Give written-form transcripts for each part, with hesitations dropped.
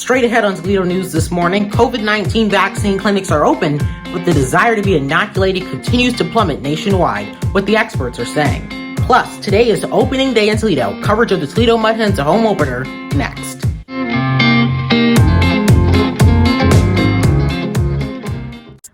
Straight ahead on Toledo News this morning, COVID-19 vaccine clinics are open, but the desire to be inoculated continues to plummet nationwide, what the experts are saying. Plus, today is opening day in Toledo. Coverage of the Toledo Mud Hens home opener next.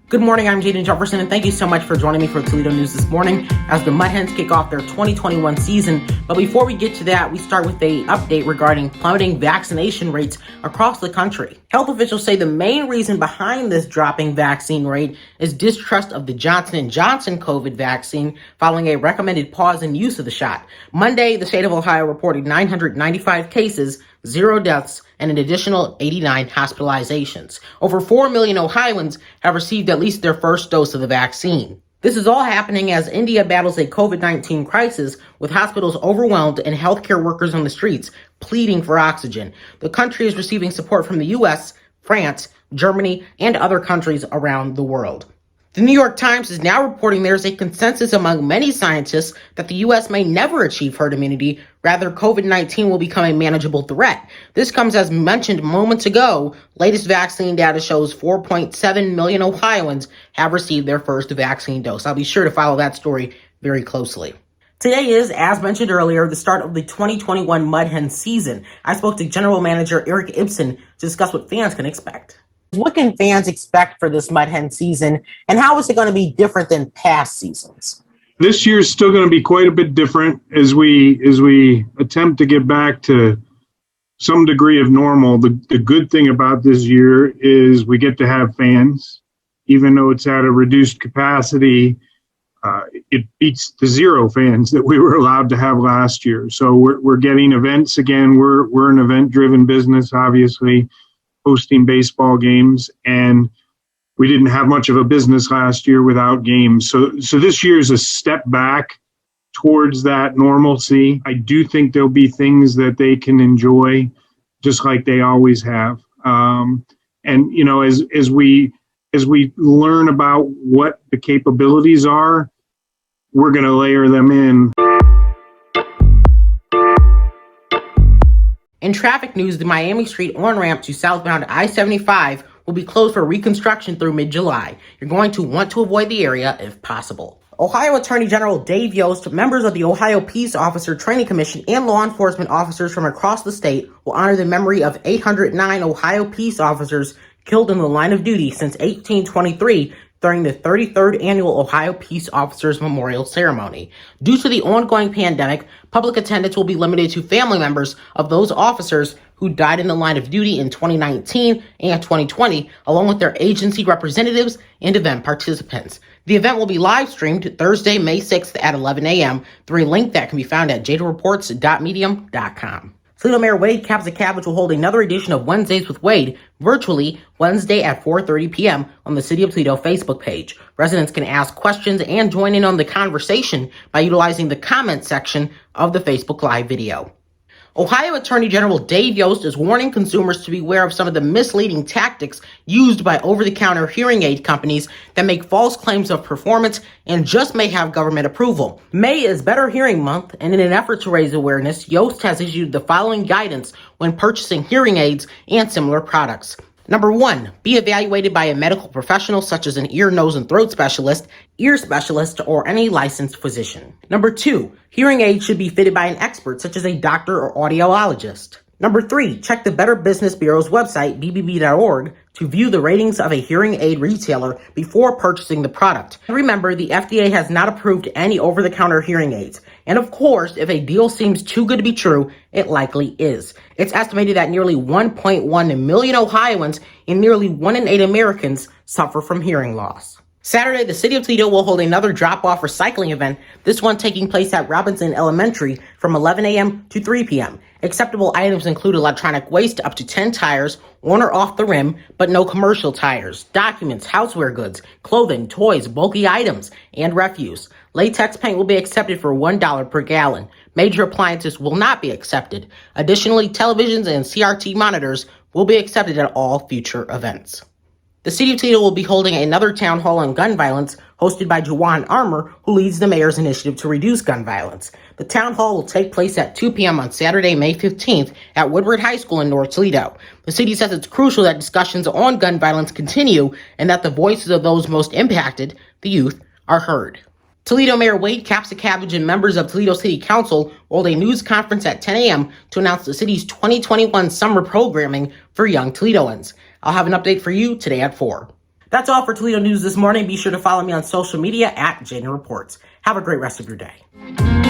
Good morning, I'm Jaden Jefferson, and thank you so much for joining me for Toledo News this morning as the Mud Hens kick off their 2021 season. But before we get to that, we start with an update regarding plummeting vaccination rates across the country. Health officials say the main reason behind this dropping vaccine rate is distrust of the Johnson & Johnson COVID vaccine following a recommended pause in use of the shot. Monday, the state of Ohio reported 995 cases, 0 deaths, and an additional 89 hospitalizations. Over 4 million Ohioans have received at least their first dose of the vaccine. This is all happening as India battles a COVID-19 crisis with hospitals overwhelmed and healthcare workers on the streets pleading for oxygen. The country is receiving support from the U.S., France, Germany, and other countries around the world. The New York Times is now reporting there is a consensus among many scientists that the U.S. may never achieve herd immunity. Rather, COVID-19 will become a manageable threat. This comes as mentioned moments ago. Latest vaccine data shows 4.7 million Ohioans have received their first vaccine dose. I'll be sure to follow that story very closely. Today is, as mentioned earlier, the start of the 2021 Mud Hen season. I spoke to General Manager Eric Ibsen to discuss what fans can expect. What can fans expect for this Mud Hen season, and how is it going to be different than past seasons? This year is still going to be quite a bit different as we attempt to get back to some degree of normal. The good thing about this year is we get to have fans, even though it's at a reduced capacity. It beats the 0 fans that we were allowed to have last year. So we're getting events again. We're an event-driven business, obviously, hosting baseball games, and we didn't have much of a business last year without games. So this year is a step back towards that normalcy. I do think there'll be things that they can enjoy just like they always have. And you know, as we learn about what the capabilities are, we're going to layer them in. In traffic news, the Miami Street on-ramp to southbound I-75 will be closed for reconstruction through mid-July. You're going to want to avoid the area if possible. Ohio Attorney General Dave Yost, members of the Ohio Peace Officer Training Commission, and law enforcement officers from across the state will honor the memory of 809 Ohio peace officers killed in the line of duty since 1823 during the 33rd Annual Ohio Peace Officers Memorial Ceremony. Due to the ongoing pandemic, public attendance will be limited to family members of those officers who died in the line of duty in 2019 and 2020, along with their agency representatives and event participants. The event will be live streamed Thursday, May 6th at 11 a.m. through a link that can be found at jadareports.medium.com. Toledo Mayor Wade Kapsakavich will hold another edition of Wednesdays with Wade virtually Wednesday at 4:30 p.m. on the City of Toledo Facebook page. Residents can ask questions and join in on the conversation by utilizing the comment section of the Facebook Live video. Ohio Attorney General Dave Yost is warning consumers to beware of some of the misleading tactics used by over-the-counter hearing aid companies that make false claims of performance and just may have government approval. May is Better Hearing Month, and in an effort to raise awareness, Yost has issued the following guidance when purchasing hearing aids and similar products. Number 1, be evaluated by a medical professional such as an ear, nose, and throat specialist, ear specialist, or any licensed physician. Number 2, hearing aids should be fitted by an expert such as a doctor or audiologist. Number 3, check the Better Business Bureau's website, bbb.org, to view the ratings of a hearing aid retailer before purchasing the product. Remember, the FDA has not approved any over-the-counter hearing aids. And of course, if a deal seems too good to be true, it likely is. It's estimated that nearly 1.1 million Ohioans and nearly 1 in 8 Americans suffer from hearing loss. Saturday, the City of Toledo will hold another drop-off recycling event, this one taking place at Robinson Elementary from 11 a.m. to 3 p.m. Acceptable items include electronic waste up to 10 tires, on or off the rim, but no commercial tires, documents, houseware goods, clothing, toys, bulky items, and refuse. Latex paint will be accepted for $1 per gallon. Major appliances will not be accepted. Additionally, televisions and CRT monitors will be accepted at all future events. The city of Toledo will be holding another town hall on gun violence hosted by Juwan Armour, who leads the mayor's initiative to reduce gun violence. The town hall will take place at 2 p.m. on Saturday, May 15th at Woodward High School in North Toledo. The city says it's crucial that discussions on gun violence continue and that the voices of those most impacted, the youth, are heard. Toledo Mayor Wade Capsicavage and members of Toledo City Council hold a news conference at 10 a.m. to announce the city's 2021 summer programming for young Toledoans. I'll have an update for you today at 4. That's all for Toledo News this morning. Be sure to follow me on social media at Jaden Reports. Have a great rest of your day.